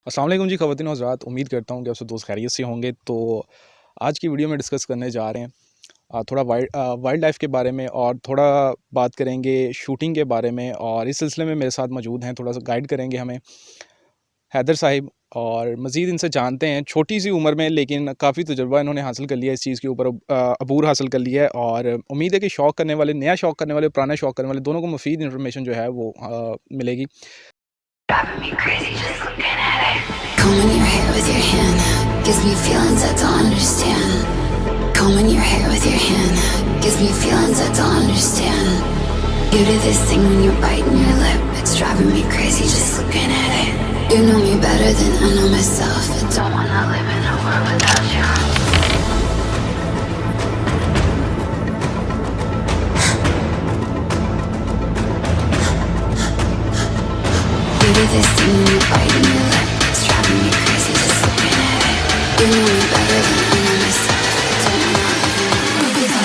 अस्सलाम वालेकुम जी ख़वातीन और हज़रात, उम्मीद करता हूँ कि आप सब दोस्त खैरियत से होंगे। तो आज की वीडियो में डिस्कस करने जा रहे हैं थोड़ा वाइल्ड लाइफ के बारे में और थोड़ा बात करेंगे शूटिंग के बारे में। और इस सिलसिले में मेरे साथ मौजूद हैं, थोड़ा सा गाइड करेंगे हमें हैदर साहिब। और मज़ीद इनसे जानते हैं, छोटी सी उम्र में लेकिन काफ़ी तजुर्बा इन्होंने हासिल कर लिया, इस चीज़ के ऊपर अबूर हासिल कर लिया है। और उम्मीद है कि शौक़ करने वाले, नया शौक़ करने वाले, पुराना शौक़ करने वाले दोनों को मुफीद इन्फॉर्मेशन जो है वो मिलेगी। Driving me crazy just looking at it. Combing your hair with your hand gives me feelings I don't understand. Combing your hair with your hand gives me feelings I don't understand. You do this thing when you're biting your lip. It's driving me crazy just looking at it. You know me better than I know myself. I don't wanna live in a world without you. You do this thing when you're biting your lip. It's driving me crazy just looking at it. You know me better than I know myself. I don't wanna live in a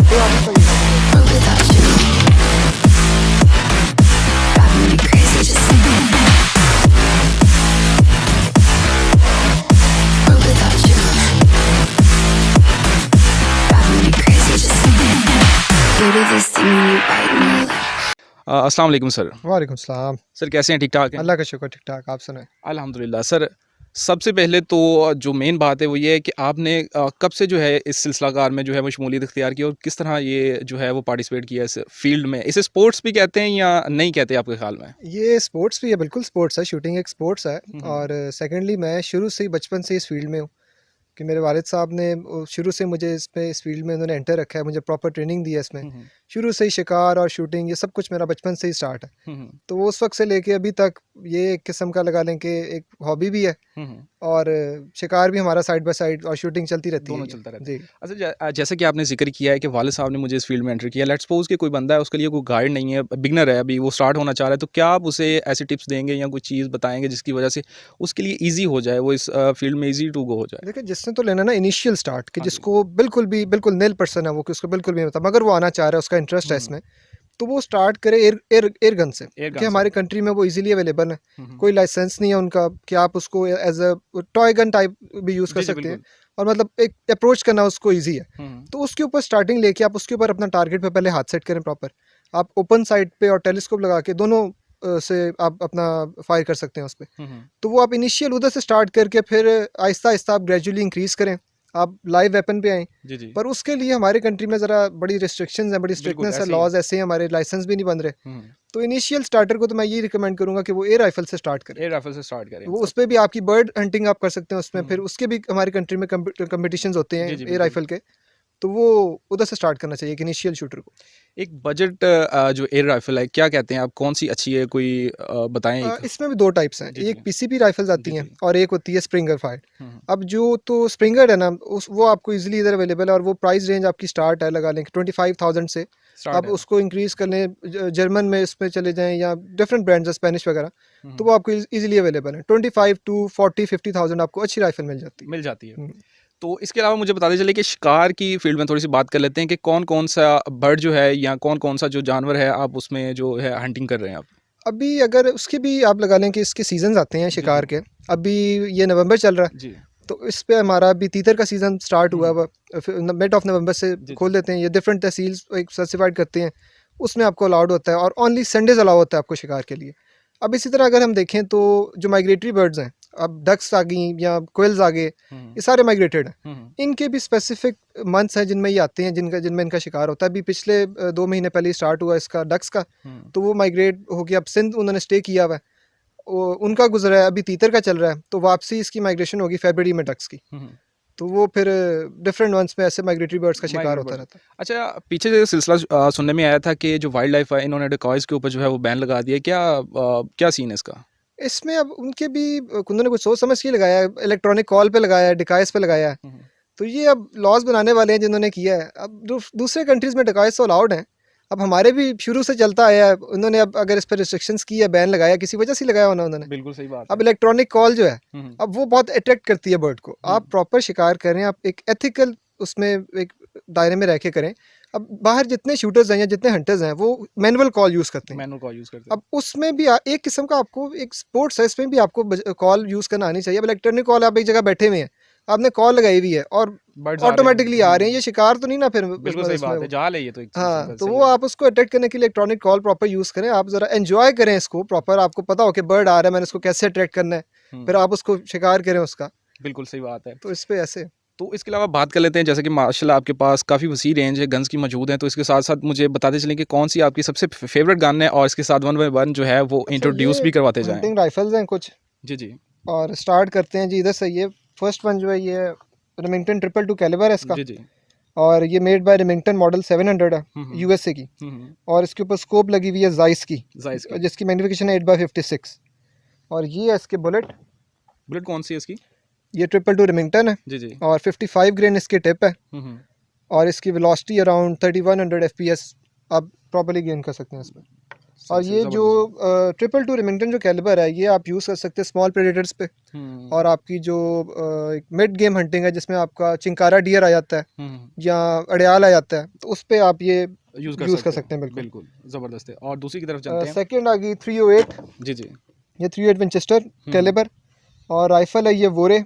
world without you. World without you. Driving me crazy just looking at it. World without you. Driving me crazy just looking at it. You do this thing when you're biting your lip. अस्सलाम वालेकुम sir. वालेकुम सलाम। Sir कैसे हैं? ठीक ठाक हैं? अल्लाह का शुक्र, ठीक ठाक। आप सुनाएं? अल्हम्दुलिल्लाह। सर सबसे पहले तो जो मेन बात है वो ये है कि आपने कब से जो है इस सिलसिलाकार में जो है वो शमूलियत इख्तियार की और किस तरह ये जो है वो पार्टिसिपेट किया इस फील्ड में? इसे स्पोर्ट्स भी कहते हैं या नहीं कहते आपके ख्याल में? ये स्पोर्ट्स भी है, बिल्कुल स्पोर्ट्स है। शूटिंग एक स्पोर्ट्स है। हम्म। और सेकेंडली मैं शुरू से ही बचपन से इस फील्ड में हूँ कि मेरे वालिद साहब ने शुरू से मुझे इस फील्ड में उन्होंने एंटर रखा है, मुझे प्रॉपर ट्रेनिंग दी है इसमें। हम्म। शुरू से ही शिकार और शूटिंग ये सब कुछ मेरा बचपन से ही स्टार्ट है। हम्म। तो वो उस वक्त से लेके अभी तक ये एक किस्म का लगा लें कि एक हॉबी भी है हम्म। और शिकार भी हमारा साइड बाय साइड और शूटिंग चलती रहती है दोनों ये। चलता रहता जी। है। अच्छा, जैसे कि आपने जिक्र किया है कि वालिद साहब ने मुझे इस फील्ड में एंटर किया। लेट्स सपोज कि कोई बंदा है, उसके लिए कोई गाइड नहीं है, बिगनर है, अभी वो स्टार्ट होना चाह रहा है, तो क्या आप उसे ऐसी टिप्स देंगे या कोई चीज़ बताएंगे जिसकी वजह से उसके लिए ईजी हो जाए, वो इस फील्ड में ईजी टू गो हो जाए? देखिए, जिसने तो लेना ना इनिशियल स्टार्ट कि हाँ जी। जिसको बिल्कुल नील पर्सन है वो, कि उसको बिल्कुल भी नहीं पता मगर वो आना चाह रहा है, उसका इंटरेस्ट है इसमें, तो वो स्टार्ट करे एयर गन से, एयर कि गन हमारे से। कंट्री में वो इजीली अवेलेबल है। हम्म। कोई लाइसेंस नहीं है उनका कि आप उसको as a toy gun type भी यूज़ कर जी जी सकते हैं। बिल्कुल। और मतलब एक अप्रोच करना उसको ईजी है। हम्म। तो उसके ऊपर स्टार्टिंग लेके आप उसके ऊपर अपना टारगेट पे पहले हाथ सेट करें प्रॉपर। आप ओपन साइड पे और टेलीस्कोप लगा के दोनों से आप अपना फायर कर सकते हैं उस पर। हम्म। तो वो आप इनिशियल उधर से स्टार्ट करके फिर आहिस्ता आहिस्ता आप ग्रेजुअली इंक्रीज़ करें, आप लाइव वेपन पे आएँ। जी जी पर उसके लिए हमारे कंट्री में ज़रा बड़ी रिस्ट्रिक्शंस हैं, बड़ी बिल्कुल स्ट्रिक्टनेस है, ऐसे ही है। लॉज़ ऐसे हैं, हमारे लाइसेंस भी नहीं बन रहे। हम्म। तो इनिशियल स्टार्टर को तो मैं यही रिकमेंड करूँगा कि वो एयर राइफ़ल से स्टार्ट करे। एयर राइफल से स्टार्ट करें वो सब। उसपे भी आपकी बर्ड हंटिंग आप कर सकते हैं उसमें, फिर हम्म। उसके भी हमारी कंट्री में कॉम्पिटिशन्स होते हैं जी जी एयर बिल्कुल। राइफ़ल के। तो वो उधर से स्टार्ट करना चाहिए एक इनिशियल शूटर को। एक बजट जो एयर राइफल है, क्या कहते हैं आप, कौन सी अच्छी है, कोई बताएं एक? इसमें भी 2 टाइप्स हैं, जी जी। एक पीसीबी राइफ़ल्स जी आती हैं जी। और एक होती है स्प्रिंगर फायर्ड। हम्म। अब जो तो स्प्रिंगर है ना, उस वो आपको ईज़िली इधर अवेलेबल है और वो प्राइस रेंज आपकी स्टार्ट है लगा लें कि 25,000 से। स्टार्ट आप है। उसको इंक्रीज़ कर लें, जर्मन में इसमें चले जाएँ या डिफरेंट ब्रांड्स हैं स्पेनिश वगैरह, तो वो आपको ईज़िली अवेलेबल है। 25 टू 40-50,000 आपको अच्छी राइफ़ल मिल जाती है। मिल जाती है। हुँ। तो इसके अलावा मुझे बता दीजिए कि शिकार की फील्ड में थोड़ी सी बात कर लेते हैं कि कौन कौन सा बर्ड जो है या कौन कौन सा जो जानवर है आप उसमें जो है हंटिंग कर रहे हैं आप? अभी अगर उसके भी आप लगा लें कि इसके सीज़न्स आते हैं जी जी। शिकार के। अभी ये नवंबर चल रहा है, जी। तो इस पे हमारा अभी तीतर का सीज़न स्टार्ट हुआ हुआ, फिर मिड ऑफ नवंबर से जी खोल जी। देते हैं। ये डिफरेंट तहसील्स एक स्पेसिफाइड करते हैं, उसमें आपको अलाउड होता है और ओनली संडेज़ अलाउ होता है आपको शिकार के लिए। अब इसी तरह अगर हम देखें तो जो माइग्रेटरी बर्ड्स हैं, अब डक्स आ गई या कोयल्स आ गए, ये सारे माइग्रेटेड हैं। इनके भी स्पेसिफिक मंथ्स हैं जिनमें ये आते हैं, जिनमें इनका शिकार होता है। अभी पिछले 2 महीने पहले ही स्टार्ट हुआ इसका डक्स का, तो वो माइग्रेट हो गया। अब सिंध उन्होंने स्टे किया हुआ है, उनका गुजरा है, अभी तीतर का चल रहा है, तो वापसी इसकी माइग्रेशन होगी फरवरी में डक्स की। तो वो फिर डिफरेंट मंथ्स में ऐसे माइग्रेटरी बर्ड्स का शिकार माइग्रेट होता बर्ड। रहता है। अच्छा, पीछे जो सिलसिला सुनने में आया था कि जो वाइल्ड लाइफ है इन्होंने डिकॉयज के ऊपर जो है वो बैन लगा दिया, क्या क्या सीन है इसका? इसमें अब उनके भी उन्होंने कुछ सोच समझ के लगाया है, इलेक्ट्रॉनिक कॉल पे लगाया है, डिवाइस पे लगाया है। तो ये अब लॉज बनाने वाले हैं जिन्होंने किया है। अब दूसरे कंट्रीज़ में डिवाइस तो अलाउड हैं, अब हमारे भी शुरू से चलता आया है। उन्होंने अब अगर इस पर रिस्ट्रिक्शंस की है, बैन लगाया, किसी वजह से लगाया होना उन्होंने। बिल्कुल सही बात अब है। इलेक्ट्रॉनिक कॉल जो है, हम्म। अब वो बहुत अट्रैक्ट करती है बर्ड को। आप प्रॉपर शिकार करें, आप एक एथिकल उसमें एक दायरे में रह के करें। अब बाहर जितने शूटर्स हैं या जितने हंटर्स हैं वो मैनुअल कॉल यूज़ करते हैं। मैनुअल कॉल यूज़ करते हैं। अब उसमें भी एक किस्म का आपको एक स्पोर्ट्स है, इसमें भी आपको कॉल यूज़ करना आनी चाहिए। अब इलेक्ट्रॉनिक कॉल, आप एक जगह बैठे हुए हैं, आपने कॉल लगाई हुई है और बर्ड्स आ रहे हैं। ऑटोमेटिकली आ रहे हैं, ये शिकार तो नहीं ना फिर बिल्कुल उसमें सही इसमें बात है, वो। जाल है ये तो एक हाँ, सिंपल तो सही वो बात आप उसको अट्रैक्ट करने के लिए इलेक्ट्रॉनिक कॉल प्रॉपर यूज़ करें। आप ज़रा एन्जॉय करें इसको प्रॉपर, आपको पता हो कि बर्ड आ रहा है, मैंने इसको कैसे अट्रैक्ट करना है, है। फिर आप उसको शिकार करें उसका। बिल्कुल सही बात है। तो इस पे ऐसे तो इसके अलावा बात कर लेते हैं, जैसे कि माशाल्लाह आपके पास काफ़ी वसी रेंज है गन्स की मौजूद हैं, तो इसके साथ-साथ मुझे बताते चलें कि कौन सी आपकी सबसे फ़ेवरेट गन है और इसके साथ वन बाय वन जो है वो अच्छा, इंट्रोड्यूस ये भी करवाते जाएँ। हंटिंग राइफल्स हैं कुछ, जी, जी। और स्टार्ट करते हैं जी इधर से। ये फर्स्ट वन जो है ये रेमिंगटन 222 कैलिबर है इसका, जी, जी। और ये मेड बाय रेमिंगटन मॉडल 700 है, यूएसए की। और इसके ऊपर स्कोप लगी हुई है जाइस की, ज़ाइस की। जिसकी मैग्निफिकेशन है 8x56। और ये है इसके बुलेट, बुलेट कौन सी है इसकी? ये 222 रेमिंगटन है, जी, जी। और 55 ग्रेन इसकी टिप है, हुँ, हुँ। और इसकी वेलोसिटी अराउंड 3100 एफपीएस आप प्रॉपर्ली गेन कर सकते हैं इसमें। और सही, ये जो ज़बरदस्त। 222 रेमिंगटन जो कैलिबर है, ये आप यूज़ कर सकते हैं स्मॉल प्रेडेटर्स पे, हुँ, और आपकी जो मिड गेम हंटिंग है जिसमें आपका चिंकारा डियर आ जाता है हुँ। या अड़ियाल आ जाता है, तो उस पे आप ये यूज़ यूज़ कर सकते हैं बिल्कुल। बिल्कुल, ज़बरदस्त है। और दूसरी की तरफ चलते हैं। सेकंड आ गई 308, जी, जी। ये 38 विंचेस्टर कैलिबर, और राइफल है ये वोरे,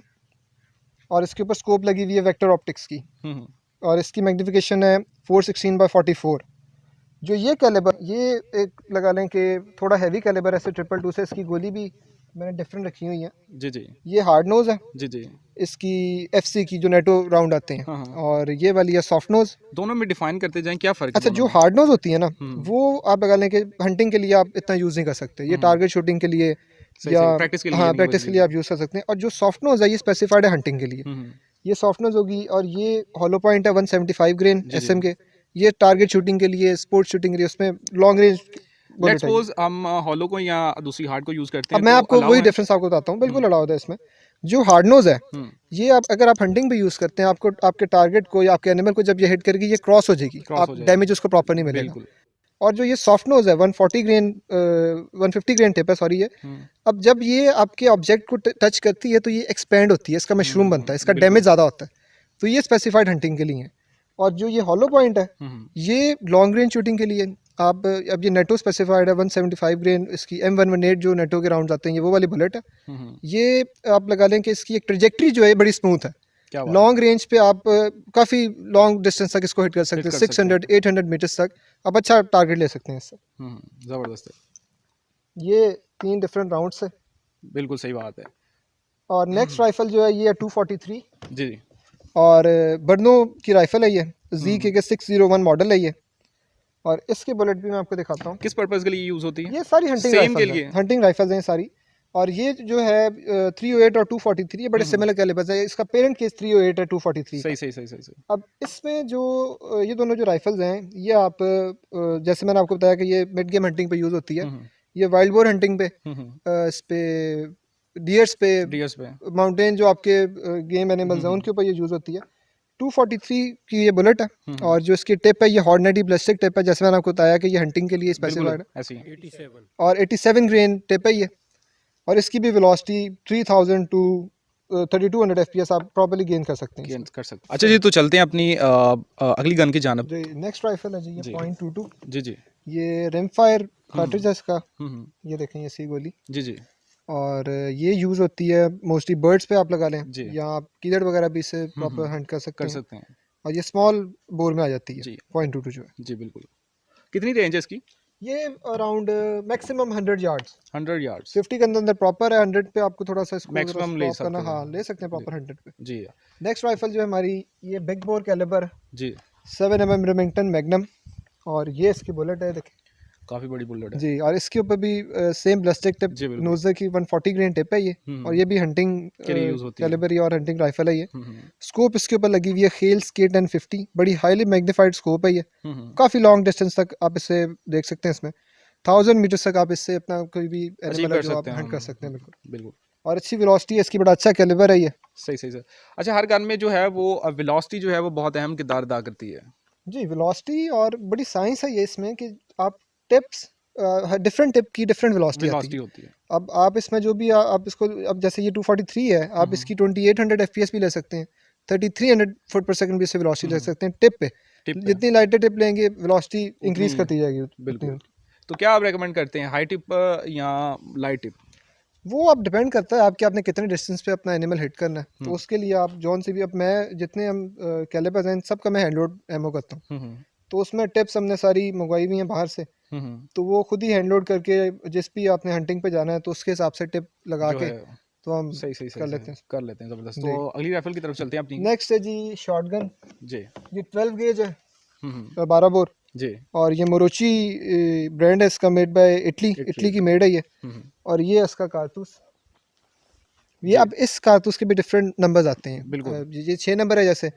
और इसके ऊपर स्कोप लगी हुई है वेक्टर ऑप्टिक्स की, हुँ, हुँ। और इसकी मैग्निफिकेशन है 416x44। जो ये कैलिबर, ये एक लगा लें कि थोड़ा हैवी कैलिबर है, ऐसे 222 से इसकी गोली भी मैंने डिफरेंट रखी हुई है। जी, जी। ये हार्ड नोज़ है, जी, जी। इसकी एफसी की जो नेटो राउंड आते हैं, हाँ, हाँ। और ये वाली है सॉफ्ट नोज़। दोनों में डिफ़ाइन करते जाएँ, क्या फ़र्क है अच्छा, दोनों जो में? हार्ड नोज़ होती है ना, हुँ। वो आप लगा लें कि हंटिंग के लिए आप इतना यूज़ नहीं कर सकते, ये टारगेट शूटिंग के लिए सही, या सही। प्रैक्टिस के लिए हाँ नहीं प्रैक्टिस के लिए आप यूज़ कर सकते हैं। और जो सॉफ्ट नोज़ है ये स्पेसिफाइड है हंटिंग के लिए, हुँ, हुँ। ये सॉफ्ट नोज़ होगी, और ये हॉलो पॉइंट है 175 ग्रेन जी, जी। एसएम के, ये टारगेट शूटिंग के लिए, स्पोर्ट्स शूटिंग के लिए, उसमें लॉन्ग रेंज लेट्स बुलेट है ये। सपोज़ हम हॉलो को या दूसरी हार्ड को यूज़ करते अब हैं मैं तो आपको अलाउ वही है? डिफरेंस आपको बताता हूँ, बिल्कुल अलाउड है इसमें। जो हार्ड नोज़ है, हुँ, ये आप अगर आप हंटिंग पे यूज़ करते हैं, आपको आपके टारगेट को या आपके एनिमल को जब ये हिट करेगी, ये क्रॉस हो जाएगी, क्रॉस आप हो जाएगी। डैमेज उसको प्रॉपर नहीं मिलेगा। बिल्कुल। और जो ये सॉफ्ट नोज़ है 140 ग्रेन 150 ग्रेन टिप है, सॉरी ये। हुँ, अब जब ये आपके ऑब्जेक्ट को टच करती है तो ये एक्सपेंड होती है, इसका मशरूम बनता है, इसका बिल्कुल। डैमेज ज़्यादा होता है, तो ये स्पेसिफाइड हंटिंग के लिए है। और जो ये हॉलो पॉइंट है, हुँ, हुँ। ये लॉन्ग रेंज शूटिंग के लिए। आप अब ये नेटो स्पेसिफाइड है 175 ग्रेन, इसकी M118 जो नेटो के राउंड आते हैं, ये वो वाली बुलेट है। हुँ, हुँ। ये आप लगा लें कि इसकी एक ट्रेजेक्ट्री जो है बड़ी स्मूथ है, क्या बात है! लॉन्ग रेंज पे आप काफ़ी लॉन्ग डिस्टेंस तक इसको हिट कर सकते हिट हैं, कर सकते हैं। 600-800 मीटर्स तक आप अच्छा टारगेट ले सकते हैं इससे। हुँ, हुँ। ज़बरदस्त है। ये 3 डिफरेंट राउंड्स है। बिल्कुल सही बात है। और नेक्स्ट राइफल जो है ये है 243, जी, जी। और बर्नो की राइफल है ये, हुँ, ZK 601 मॉडल है ये। और इसकी बुलेट भी मैं आपको दिखाता हूँ। किस पर्पज़ के लिए यूज़ होती है? ये सारी हंटिंग सेम के राइफल्स लिए? हैं, हंटिंग राइफल्स हैं सारी। और ये जो है 308 और 243, ये बड़े सिमिलर कैलिबर्स है। इसका पेरेंट केस 308 है 243 का। सही। अब इसमें जो ये दोनों जो राइफल्स हैं, ये आप जैसे मैंने आपको बताया कि ये मिड गेम हंटिंग पे यूज़ होती है, हुँ, हुँ। ये वाइल्ड बोर हंटिंग पे, हुँ, हुँ। इस पे डियर्स पे, डीएस पे। माउंटेन जो आपके गेम एनिमल्स हैं उनके ऊपर ये यूज़ होती है। 243 की ये बुलेट है, और जो इसकी टिप है ये हॉर्नेटी ब्लास्टिक टिप है, जैसे मैंने आपको बताया कि ये हंटिंग के लिए बिल्कुल, स्पेसिफाइड है। ऐसे ही। 87 और 87 ग्रेन टिप है ये, और इसकी भी वेलोसिटी 3000 टू 3200 एफपीएस आप प्रॉपर्ली गेन कर सकते हैं गेन इसमें। कर सकते हैं। अच्छा जी, तो चलते हैं अपनी अगली गन की जानब। जी, नेक्स्ट राइफल है जी ये जी। .22, जी, जी। ये रिमफायर कार्ट्रिज है इसका। हुँ, हुँ। ये देखें ये सी गोली, जी, जी। और ये यूज़ होती है मोस्टली बर्ड्स पे आप लगा लें, जी। या आप कीलर वगैरह भी इससे प्रॉपर हंट कर सकते कर हैं। सकते हैं। और ये स्मॉल बोर में आ जाती है जी। .22 जो है। जी, बिल्कुल। कितनी रेंज है इसकी? ये अराउंड मैक्सिमम 100 यार्ड्स, 100 यार्ड्स। 50 के अंदर प्रॉपर है, 100 पे आपको थोड़ा सा इसको मैक्सिमम ले क्रॉप करना, सकते हाँ हैं। ले सकते हैं प्रॉपर 100 पे। जी, नेक्स्ट राइफल जो है हमारी, ये बिग बोर कैलिबर जी। 7mm रेमिंगटन मैग्नम, और ये इसकी बुलेट है देखिए काफ़ी बड़ी बुलेट है। जी। और इसके ऊपर भी सेम ब्लास्टिक टिप जी, बिल्कुल। नोजर की 140 ग्रेन टिप है ये, और ये भी हंटिंग के लिए यूज़ होती है। कैलिबर और हंटिंग राइफल है ये। हुँ, हुँ। स्कोप इसके ऊपर लगी हुई है खेल्स K1050, बड़ी हाईली मैग्नीफाइड स्कोप है ये, हुँ, हुँ। काफ़ी लॉन्ग डिस्टेंस तक आप इससे देख सकते हैं। इसमें 1000 मीटर्स तक आप इससे अपना कोई भी अचीव एनिमल है कर जो आप सकते हैं हंट कर हम। सकते हैं बिल्कुल। बिल्कुल। और अच्छी वेलोसिटी है इसकी, बड़ा अच्छा कैलिबर है ये। सही। अच्छा, हर गन में जो है वो वेलोसिटी जो है वो बहुत अहम किरदार अदा करती है। जी, वेलोसिटी और बड़ी साइंस है ये इसमें कि आप टिप्स डिफरेंट टिप की डिफरेंट वेलोसिटी आती वेलोसिटी है। होती है। अब आप इसमें जो भी आप इसको, अब जैसे ये 243 है, आप इसकी 2800 एफपीएस भी ले सकते हैं, 3300 फुट पर सेकंड भी इससे वेलोसिटी ले सकते हैं टिप पे। टिप पे। जितनी लाइटर टिप लेंगे वेलोसिटी इंक्रीज उतनी- करती जाएगी बिल्कुल। उतनी। तो क्या आप रेकमेंड करते हैं, हाई टिप या लाइट टिप? वो आप डिपेंड करता है आपके आपने कितने डिस्टेंस पे अपना एनिमल हिट करना है, तो उसके लिए आप जौन सी भी, अब मैं जितने हम कैलिपर्स हैं सब का मैं हैंड लोड एमो करता हूँ, तो उसमें टिप्स हमने सारी मंगवाई हुई हैं बाहर से, तो वो खुद ही हैंड लोड करके जिस भी आपने हंटिंग पे जाना है तो उसके हिसाब से टिप लगा जो के है तो हम सही सही सही कर सही लेते हैं। कर लेते हैं, ज़बरदस्त। जी। तो अगली राइफल की तरफ चलते हैं अपनी। नेक्स्ट है जी शॉटगन। जी। ये 12 गेज है, हम्म 12 बोर, जी। और ये मोरोची ब्रांड है इसका, made by Italy, Italy. Italy की मेड है ये। हम्म और ये है इसका कारतूस। ये जी। अब इस कारतूस के भी डिफरेंट नंबर्स आते हैं। बिल्कुल। ये 6 नंबर है जैसे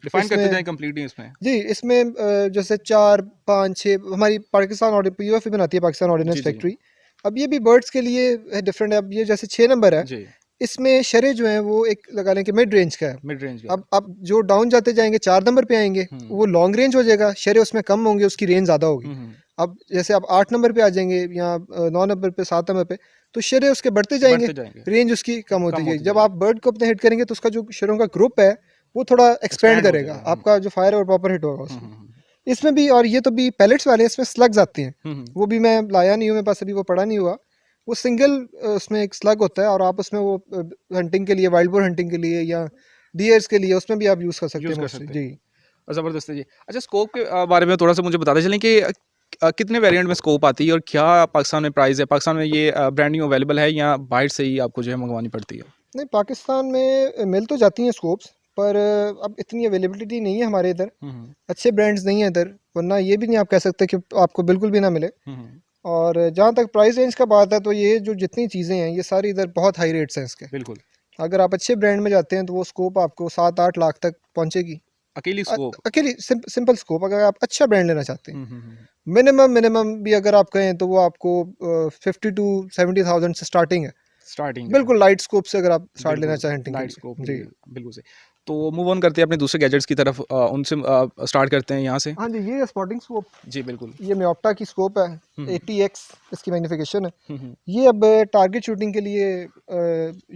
डिफाइन करते इसमें। जाएं कंप्लीटली इसमें। जी, इसमें जैसे 4, 5, 6 हमारी पाकिस्तान पीओएफ बनाती है पाकिस्तान ऑर्डिनेंस जी जी फैक्ट्री। अब ये भी बर्ड्स के लिए डिफरेंट है। अब ये जैसे 6 नंबर है, जी। इसमें शरे जो हैं वो एक लगा लें कि मिड रेंज का है। मिड रेंज का। अब जो डाउन जाते जाएंगे 4 नंबर पे आएंगे वो लॉन्ग रेंज हो जाएगा, शरे उसमें कम होंगे, उसकी रेंज ज़्यादा होगी। अब जैसे आप 8 नंबर पे आ जाएंगे या 9 नंबर पे, 7 नंबर पे, तो शरे उसके बढ़ते जाएंगे, रेंज उसकी कम होती जाएगी। जब आप बर्ड को अपने हिट करेंगे तो उसका जो शरों का ग्रुप है वो थोड़ा एक्सपेंड करेगा, आपका जो फायर और प्रॉपर हिट होगा उसमें। इसमें भी, और ये तो भी पैलेट्स वाले हैं, इसमें स्लग्स आती हैं, वो भी मैं लाया नहीं हूँ, मेरे पास अभी वो पड़ा नहीं हुआ। वो सिंगल उसमें एक स्लग होता है और आप उसमें वो हंटिंग के लिए, वाइल्ड बोर हंटिंग के लिए या डियर्स के लिए उसमें भी आप यूज़ कर सकते हैं जी। ज़बरदस्त है जी। अच्छा, स्कोप के बारे में थोड़ा सा मुझे बताते चलें कि कितने वेरिएंट में स्कोप आती है और क्या पाकिस्तान में प्राइस है? पाकिस्तान में ये ब्रांड न्यू अवेलेबल है या बाहर से ही आपको जो है मंगवानी पड़ती है? नहीं, पाकिस्तान में मिल तो जाती हैं स्कोप्स, पर अब इतनी अवेलेबिलिटी नहीं है हमारे इधर, अच्छे ब्रांड्स नहीं है इधर, वरना ये भी नहीं आप कह सकते कि आपको बिल्कुल भी ना मिले। और जहाँ तक प्राइस रेंज का बात है तो ये जो जितनी चीज़ें हैं ये सारी इधर बहुत हाई रेट्स हैं इसके। बिल्कुल। अगर आप अच्छे ब्रांड में जाते हैं तो वो स्कोप आपको 7-8 लाख तक पहुँचेगी, अकेली स्कोप? अकेली सिंपल स्कोप, अगर आप अच्छा ब्रांड लेना चाहते हैं। मिनिमम भी अगर आप कहें तो वो आपको 50 to 70,000 से स्टार्टिंग है। स्टार्टिंग बिल्कुल लाइट स्कोप से अगर आप स्टार्ट लेना चाहें हंटिंग के लाइट लिए। स्कोप जी। बिल्कुल सही। तो मूव ऑन करते हैं अपने दूसरे गैजेट्स की तरफ, उनसे स्टार्ट करते हैं यहाँ से। हाँ जी, ये है स्पॉटिंग स्कोप। जी बिल्कुल। ये मियोप्टा की स्कोप है, 80x इसकी मैग्निफिकेशन है। ये अब टारगेट शूटिंग के लिए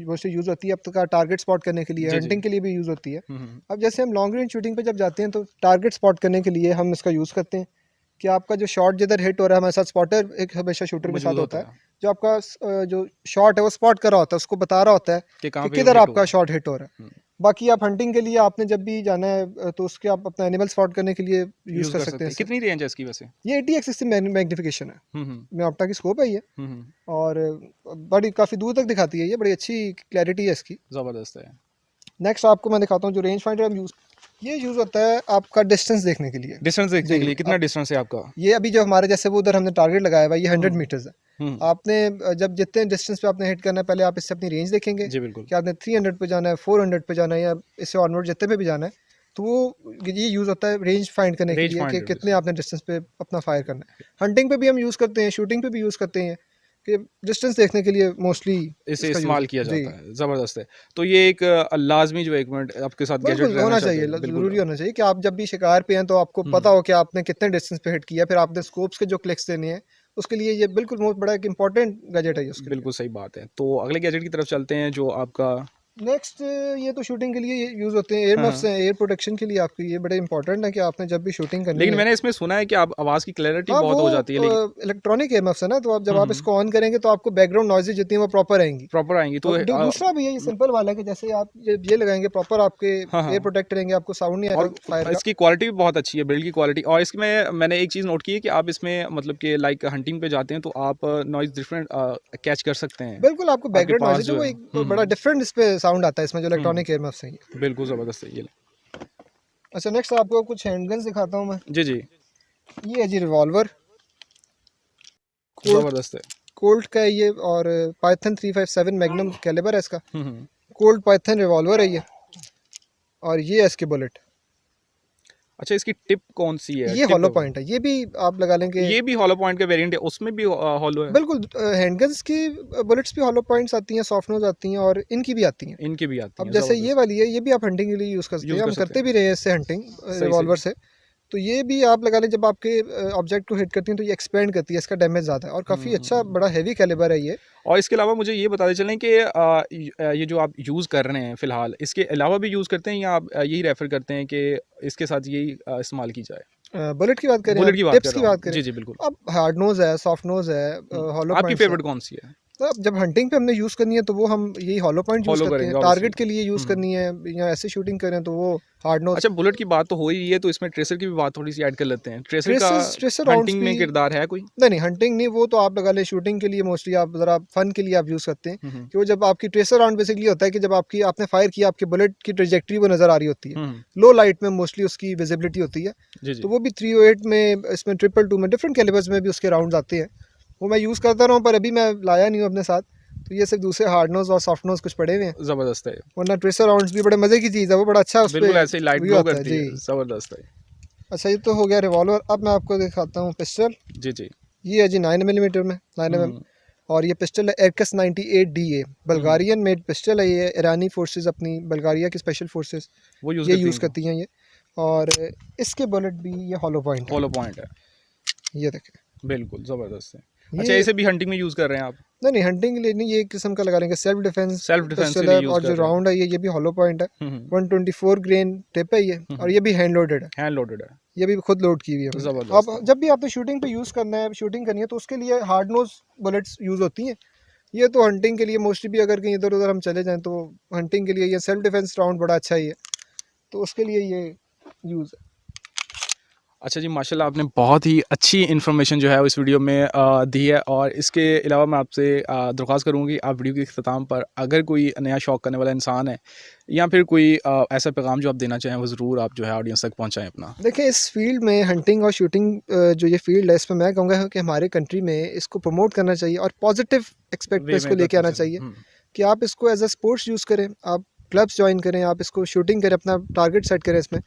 वैसे यूज़ होती है, अब तक टारगेट स्पॉट करने के लिए, हंटिंग के लिए भी यूज़ होती है। अब जैसे हम लॉन्ग रेंज शूटिंग पे जब जाते हैं तो टारगेट स्पॉट करने के लिए हम इसका यूज़ करते हैं कि आपका जो शॉट जिधर हिट हो रहा है, हमारे साथ स्पॉटर एक हमेशा शूटर के साथ होता है, जो आपका जो शॉट है वो स्पॉट कर रहा होता है, उसको बता रहा होता है कि किधर आपका शॉट हिट हो रहा है। बाकी आप हंटिंग के लिए आपने जब भी जाना है तो उसके आप अपना एनिमल स्पॉट करने के लिए यूज़ कर सकते हैं। कितनी रेंज है इसकी वैसे? ये 80x इसकी मैग्निफिकेशन है, मियोप्टा की स्कोप है ये, और बड़ी काफ़ी दूर तक दिखाती है, ये बड़ी अच्छी क्लैरिटी है इसकी। ज़बरदस्त है। नेक्स्ट आपको मैं दिखाता हूँ जो रेंज फाइंडर हम ये यूज़ होता है आपका डिस्टेंस देखने के लिए। डिस्टेंस देखने के लिए कितना डिस्टेंस है आपका? ये अभी जो हमारे जैसे वो उधर हमने टारगेट लगाया हुआ है, ये 100 मीटर्स है। आपने जब जितने डिस्टेंस पे आपने हिट करना है, पहले आप इससे अपनी रेंज देखेंगे जी बिल्कुल कि आपने 300 पे जाना है, 400 पे जाना है, या इससे ऑनवर्ड जितने पे भी जाना है, तो वो ये यूज़ होता है रेंज फाइंड करने के लिए कि कितने आपने डिस्टेंस पे अपना फायर करना है। हंटिंग पे भी हम यूज़ करते हैं, शूटिंग पे भी यूज़ करते हैं कि डिस्टेंस देखने के लिए मोस्टली इसे इस्तेमाल किया जाता है। ज़बरदस्त है। तो ये एक लाजमी जो इक्विपमेंट आपके साथ गैजेट होना चाहिए, ज़रूरी होना चाहिए कि आप जब भी शिकार पे हैं तो आपको पता हो कि आपने कितने डिस्टेंस पे हिट किया, फिर आपने स्कोप्स के जो क्लिक्स देने हैं उसके लिए ये बिल्कुल बहुत बड़ा एक इंपॉर्टेंट गैजेट है ये उसके। बिल्कुल सही बात है। तो अगले गैजेट की तरफ चलते हैं जो आपका नेक्स्ट, ये तो शूटिंग के लिए यूज़ होते हैं, एयर मफ्स हैं, एयर प्रोटेक्शन के लिए आपकी ये बड़े इंपॉर्टेंट है कि आपने जब भी शूटिंग करनी लेकिन है। मैंने इसमें सुना है कि आप आवाज़ की क्लैरिटी बहुत हो जाती है, लेकिन इलेक्ट्रॉनिक एयर मफ्स है ना, तो आप जब आप इसको ऑन करेंगे तो आपको बैकग्राउंड नॉइज़ेज जितनी वो प्रॉपर आएंगी तो दूसरा भी है, ये सिंपल वाला है कि जैसे आप ये लगाएंगे प्रॉपर आपके एयर प्रोटेक्ट रहेंगे, आपको साउंड नहीं आएगा फायर का। इसकी क्वालिटी भी बहुत अच्छी है, बिल्ड की क्वालिटी। और इसमें मैंने एक चीज़ नोट की है कि आप इसमें मतलब कि लाइक हंटिंग पे जाते हैं तो आप नॉइज़ डिफरेंट कैच कर सकते हैं। बिल्कुल, आपको बैकग्राउंड नॉइज़ जो एक बड़ा डिफरेंट इस पे साउंड आता है इसमें जो इलेक्ट्रॉनिक एयर मफ्स हैं। बिल्कुल ज़बरदस्त है ये। अच्छा, नेक्स्ट आपको कुछ हैंडगन्स दिखाता हूँ मैं। जी जी। ये है जी रिवॉल्वर, ज़बरदस्त है। कोल्ट का है ये, और पाइथन 357 मैग्नम कैलिबर है इसका। कोल्ट पाइथन रिवॉल्वर है ये, और ये है इसकी बुलेट। अच्छा, इसकी टिप कौन सी है? ये हॉलो पॉइंट है, ये भी आप लगा लेंगे। ये भी हॉलो पॉइंट का वेरिएंट है, उसमें भी हॉलो है? बिल्कुल, हैंडगन्स की बुलेट्स भी हॉलो पॉइंट्स आती हैं, सॉफ्ट नोज आती हैं, और इनकी भी आती हैं। इनकी भी आती हैं। अब जैसे ये वाली है, ये भी आप हंटिंग के लिए यूज़ करते हैं, हम करते भी रहे हैं इससे हंटिंग रिवॉल्वर से। तो ये भी आप लगा लें, जब आपके ऑब्जेक्ट को हिट करती हैं तो ये एक्सपेंड करती है, इसका डैमेज ज़्यादा है और काफ़ी अच्छा बड़ा हैवी कैलिबर है ये। और इसके अलावा मुझे ये बताते चलें कि ये जो आप यूज़ कर रहे हैं फ़िलहाल, इसके अलावा भी यूज़ करते हैं या आप यही रेफ़र करते हैं कि इसके साथ यही इस्तेमाल की जाए? बुलेट की बात करें, बुलेट आप की बात टिप्स कर की रहा बात हूँ। करें, जी, जी, बिल्कुल। अब हार्ड नोज़ है, सॉफ्ट नोज़ है, हॉलो आपकी पॉइंट्स है। फ़ेवरेट कौन-सी है? तो अब जब हंटिंग पे हमने यूज़ करनी है तो वो हम यही हॉलो पॉइंट यूज़ फ़ॉलो करते करेंगे हैं, ऑब्वियसली। टारगेट के लिए यूज़ करनी है या ऐसे शूटिंग करें तो वो हार्ड नोज़। अच्छा, बुलेट की बात तो हो ही रही है, तो इसमें ट्रेसर की भी बात थोड़ी-सी ऐड कर लेते हैं। ट्रेसर का ट्रेसर राउंड्स हंटिंग भी, में किरदार है कोई? नहीं हंटिंग नहीं, वो तो आप लगा लें शूटिंग के लिए मोस्टली, आप ज़रा फन के लिए आप यूज़ करते हैं। हुँ, हुँ। कि वो जब आपकी ट्रेसर राउंड बेसिकली होता है कि जब आपकी आपने फायर किया, आपकी बुलेट की ट्रेजेक्टरी वो नज़र आ रही होती है, हुँ, हुँ। लो लाइट में मोस्टली उसकी विजिबिलिटी होती है। जी, जी। तो वो भी 308 में, इसमें 222 में, डिफरेंट कैलिबर्स में भी उसके राउंड्स आते हैं। वो मैं यूज़ करता रहा हूँ पर अभी मैं लाया नहीं हूँ अपने साथ। तो ये सिर्फ दूसरे हार्ड नोज़ और सॉफ्ट नोज़ कुछ पड़े हुए हैं, ज़बरदस्त है। वरना ट्रेसर राउंड्स भी बड़े मज़े की चीज़ है, वो बड़ा अच्छा उस पे बिल्कुल ऐसे ही लाइट व्यू ग्लो आता है। करती जी, है, ज़बरदस्त है। अच्छा ये तो हो गया रिवॉल्वर। अब मैं आपको दिखाता हूँ पिस्टल। जी, जी। ये है जी 9 मिलीमीटर में, 9mm। हुँ, और ये पिस्टल है एरकस 98DA, हुँ। बल्गारियन मेड पिस्टल है ये। ईरानी फोर्सेस, अपनी बल्गारिया की स्पेशल फोर्सेस वो यूज़ ये करती यूज़ हैं वो? करती हैं ये। और इसके बुलेट भी ये हॉलो पॉइंट है, हॉलो पॉइंट है। ये देखें बिल्कुल, ज़बरदस्त है। अच्छा, ये। इसे भी हंटिंग में यूज़ कर रहे हैं आप? नहीं हंटिंग के लिए नहीं, ये एक किस्म का लगा लेंगे सेल्फ डिफेंस सेल्फ डिफेंस के पिस्टल लिए है। यूज़ और कर जो रहे हैं। राउंड है ये भी हॉलो पॉइंट है। हुँ, हुँ। 124 ग्रेन टिप है ये, हुँ, और हुँ। ये भी हैंड लोडेड है। हैंड लोडेड है। ये भी खुद लोड की हुई है मैंने। ज़बरदस्त अब है। जब भी आपने शूटिंग पे यूज़ करना है, शूटिंग करनी है, तो उसके लिए हार्ड नोज बुलेट्स यूज़ होती हैं। ये तो हंटिंग के लिए मोस्टली भी, अगर कहीं इधर उधर हम चले जाएं तो हंटिंग के लिए ये सेल्फ डिफेंस राउंड बड़ा अच्छा ही है, तो उसके लिए ये यूज़ है। अच्छा जी, माशाल्लाह आपने बहुत ही अच्छी इन्फॉर्मेशन जो है वो इस वीडियो में दी है, और इसके अलावा मैं आपसे दरख्वास्त करूँगी, आप वीडियो के इख्तिताम पर अगर कोई नया शौक़ करने वाला इंसान है या फिर कोई ऐसा पैगाम जो आप देना चाहें, वो ज़रूर आप जो है ऑडियंस तक पहुँचाएँ अपना। देखिए इस फील्ड में हंटिंग और शूटिंग जो ये फील्ड है, इसमें मैं कहूँगा कि हमारे कंट्री में इसको प्रमोट करना चाहिए और पॉजिटिव एक्सपेक्ट पे वे इसको में तक लेके आना पहुँचें। चाहिए। कि आप इसको एज अ स्पोर्ट्स यूज़ करें, आप क्लब्स ज्वाइन करें, आप इसको शूटिंग करें, अपना टारगेट सेट करें इसमें।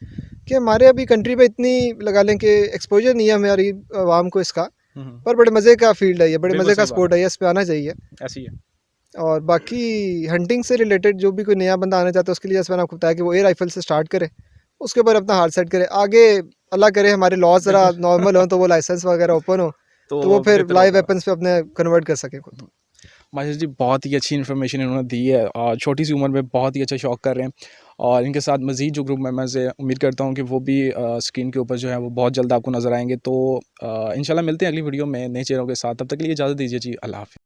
कि हमारे अभी कंट्री में इतनी लगा लें कि एक्सपोजर नहीं है हमारी आवाम को इसका, हुँ, हुँ। पर बड़े मज़े का फील्ड है ये, बड़े बिल्कुल मज़े का सही बात स्पोर्ट है, है ये, इस पे आना चाहिए। ऐसी है। और बाकी हंटिंग से रिलेटेड जो भी कोई नया बंदा आना चाहता है, उसके लिए जैसे मैंने आपको बताया कि वो एयर राइफल से स्टार्ट करे, उसके ऊपर अपना हार्ट सेट करे। आगे अल्लाह करे हमारे लॉज ज़रा बिल्कुल। नॉर्मल हो, तो वो लाइसेंस वगैरह ओपन हो, तो तो वो फिर बेहतर लाइव होगा। वेपन्स पे अपने कन्वर्ट कर सके खुद। माशाल्लाह जी, बहुत ही अच्छी इन्फॉर्मेशन इन्होंने दी है, और छोटी सी उम्र में बहुत ही अच्छा शौक़ कर रहे हैं, और इनके साथ मज़ीद जो ग्रुप मेंबर्स हैं, उम्मीद करता हूँ कि वो भी स्क्रीन के ऊपर जो है वो बहुत जल्द आपको नज़र आएँगे। तो इंशाल्लाह मिलते हैं अगली वीडियो में नए चेहरों के साथ, तब तक के लिए इजाज़त दीजिए जी, अल्लाह हाफ़िज़।